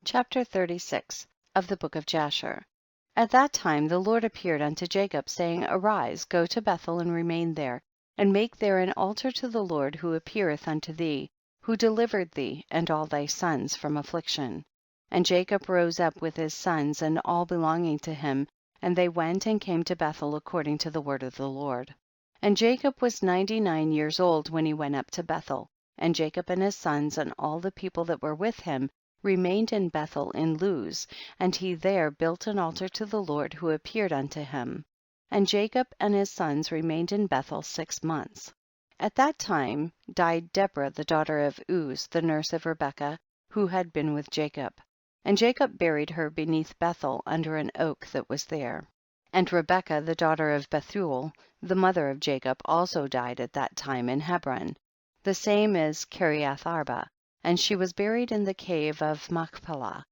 Chapter 36 of the Book of Jasher. At that time the Lord appeared unto Jacob, saying, Arise, go to Bethel and remain there, and make there an altar to the Lord who appeareth unto thee, who delivered thee and all thy sons from affliction. And Jacob rose up with his sons and all belonging to him, and they went and came to Bethel according to the word of the Lord. And Jacob was 99 years old when he went up to Bethel, and Jacob and his sons and all the people that were with him remained in Bethel in Luz, and he there built an altar to the Lord who appeared unto him. And Jacob and his sons remained in Bethel 6 months. At that time died Deborah the daughter of Uz, the nurse of Rebekah, who had been with Jacob. And Jacob buried her beneath Bethel under an oak that was there. And Rebekah the daughter of Bethuel, the mother of Jacob, also died at that time in Hebron. The same is Kiriath Arba, and she was buried in the cave of Machpelah,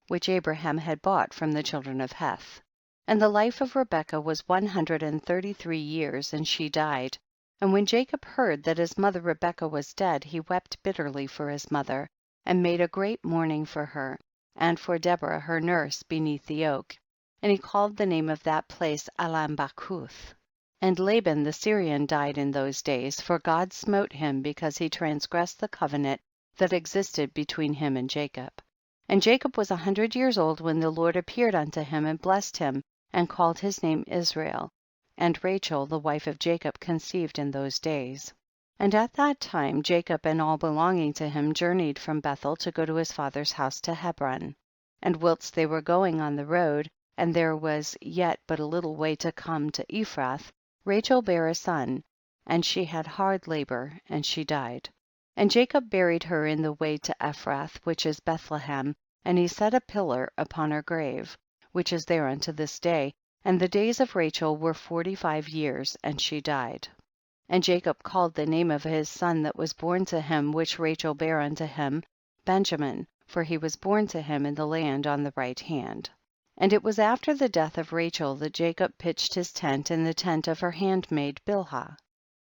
which Abraham had bought from the children of Heth. And the life of Rebekah was 133 years, and she died. And when Jacob heard that his mother Rebekah was dead, he wept bitterly for his mother, and made a great mourning for her, and for Deborah her nurse beneath the oak. And he called the name of that place Alambakuth. And Laban the Syrian died in those days, for God smote him because he transgressed the covenant that existed between him and Jacob. And Jacob was 100 years old when the Lord appeared unto him and blessed him, and called his name Israel. And Rachel the wife of Jacob conceived in those days. And at that time Jacob and all belonging to him journeyed from Bethel to go to his father's house to Hebron. And whilst they were going on the road, and there was yet but a little way to come to Ephrath, Rachel bare a son, and she had hard labor, and she died. And Jacob buried her in the way to Ephrath, which is Bethlehem, and he set a pillar upon her grave, which is there unto this day. And the days of Rachel were 45 years, and she died. And Jacob called the name of his son that was born to him, which Rachel bare unto him, Benjamin, for he was born to him in the land on the right hand. And it was after the death of Rachel that Jacob pitched his tent in the tent of her handmaid Bilhah.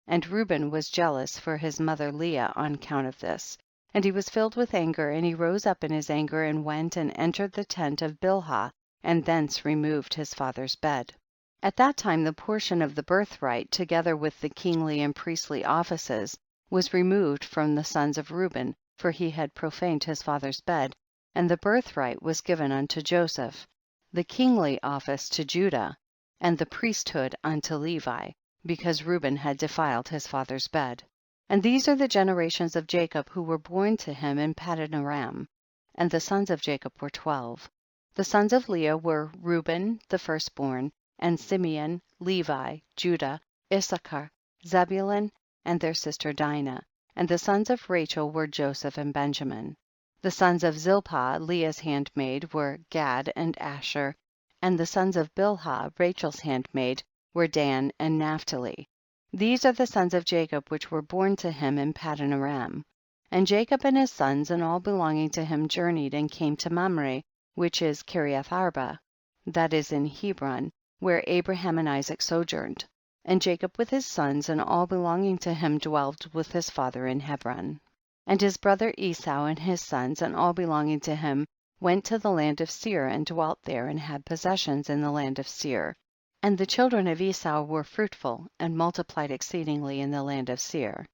And Reuben was jealous for his mother Leah on account of this, and he was filled with anger, and he rose up in his anger and went and entered the tent of Bilhah, and thence removed his father's bed. At that time the portion of the birthright, together with the kingly and priestly offices, was removed from the sons of Reuben, for he had profaned his father's bed, and the birthright was given unto Joseph, the kingly office to Judah, and the priesthood unto Levi, because Reuben had defiled his father's bed. And these are the generations of Jacob who were born to him in Paddan Aram. And the sons of Jacob were 12. The sons of Leah were Reuben the firstborn, and Simeon, Levi, Judah, Issachar, Zebulun, and their sister Dinah. And the sons of Rachel were Joseph and Benjamin. The sons of Zilpah, Leah's handmaid, were Gad and Asher. And the sons of Bilhah, Rachel's handmaid, were Dan and Naphtali. These are the sons of Jacob which were born to him in Paddan Aram. And Jacob and his sons and all belonging to him journeyed and came to Mamre, which is Kiriath Arba, that is in Hebron, where Abraham and Isaac sojourned. And Jacob with his sons and all belonging to him dwelt with his father in Hebron. And his brother Esau and his sons and all belonging to him went to the land of Seir and dwelt there and had possessions in the land of Seir. And the children of Esau were fruitful and multiplied exceedingly in the land of Seir.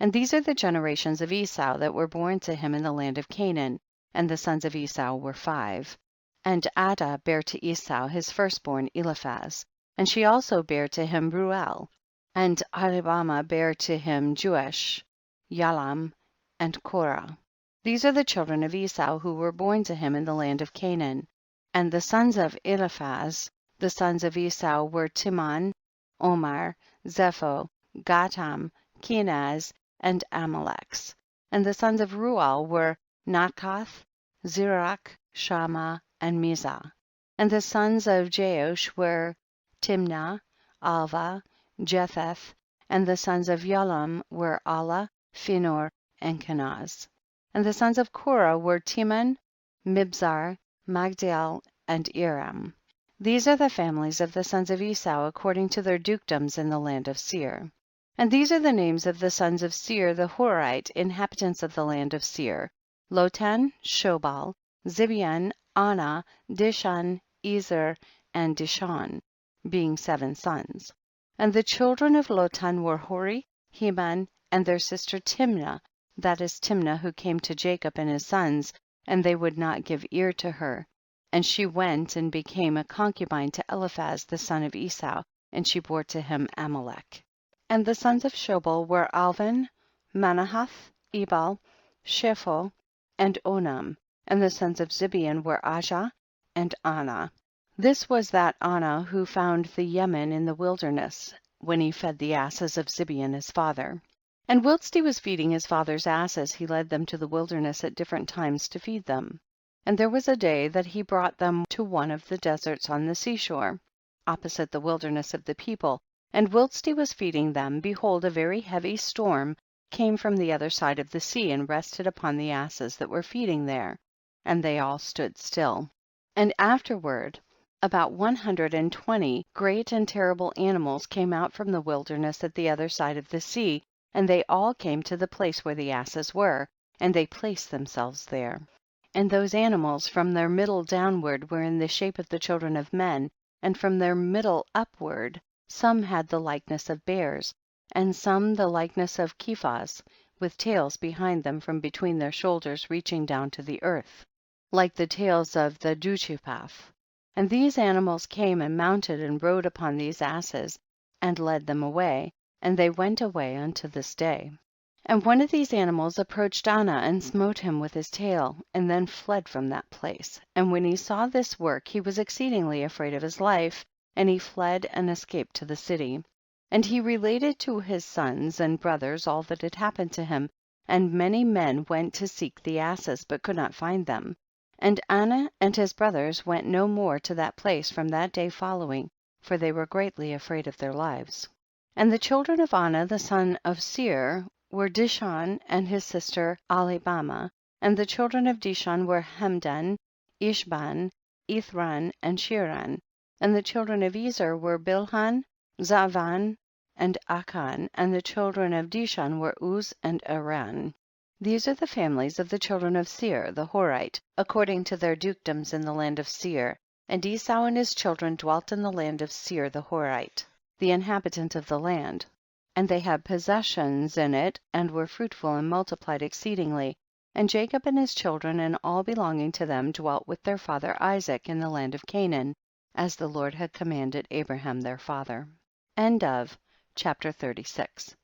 And these are the generations of Esau that were born to him in the land of Canaan, and the sons of Esau were 5. And Adah bare to Esau his firstborn Eliphaz, and she also bare to him Ruel. And Ahlibamah bare to him Jeush, Yalam, and Korah. These are the children of Esau who were born to him in the land of Canaan. And the sons of Eliphaz, the sons of Esau, were Timon, Omar, Zepho, Gatam, Kenaz, and Amaleks. And the sons of Ruel were Nakath, Zerach, Shammah, and Mizah. And the sons of Jeush were Timnah, Alva, Jetheth. And the sons of Yalam were Allah, Phinor, and Kenaz. And the sons of Korah were Timon, Mibzar, Magdiel, and Iram. These are the families of the sons of Esau according to their dukedoms in the land of Seir. And these are the names of the sons of Seir the Horite, inhabitants of the land of Seir: Lotan, Shobal, Zibeon, Anah, Dishan, Ezer, and Dishon, being 7 sons. And the children of Lotan were Hori, Heman, and their sister Timnah, that is Timnah who came to Jacob and his sons, and they would not give ear to her. And she went and became a concubine to Eliphaz the son of Esau, and she bore to him Amalek. And the sons of Shobal were Alvan, Manahath, Ebal, Shepho, and Onam. And the sons of Zibeon were Ajah and Anah. This was that Anah who found the Yemen in the wilderness, when he fed the asses of Zibeon his father. And whilst he was feeding his father's asses, he led them to the wilderness at different times to feed them. And there was a day that he brought them to one of the deserts on the seashore, opposite the wilderness of the people. And whilst he was feeding them, behold, a very heavy storm came from the other side of the sea, and rested upon the asses that were feeding there, and they all stood still. And afterward about 120 great and terrible animals came out from the wilderness at the other side of the sea, and they all came to the place where the asses were, and they placed themselves there. And those animals from their middle downward were in the shape of the children of men, and from their middle upward some had the likeness of bears, and some the likeness of kephas, with tails behind them from between their shoulders reaching down to the earth, like the tails of the duchipath. And these animals came and mounted and rode upon these asses, and led them away, and they went away unto this day. And one of these animals approached Anah and smote him with his tail, and then fled from that place. And when he saw this work he was exceedingly afraid of his life, and he fled and escaped to the city. And he related to his sons and brothers all that had happened to him, and many men went to seek the asses, but could not find them. And Anah and his brothers went no more to that place from that day following, for they were greatly afraid of their lives. And the children of Anah the son of Seir were Dishon and his sister Ahlibamah, and the children of Dishon were Hemdan, Ishban, Ithran, and Shiran, and the children of Ezer were Bilhan, Zavan, and Akan, and the children of Dishon were Uz and Aran. These are the families of the children of Seir the Horite, according to their dukedoms in the land of Seir. And Esau and his children dwelt in the land of Seir the Horite, the inhabitant of the land. And they had possessions in it, and were fruitful and multiplied exceedingly. And Jacob and his children and all belonging to them dwelt with their father Isaac in the land of Canaan, as the Lord had commanded Abraham their father. End of chapter 36.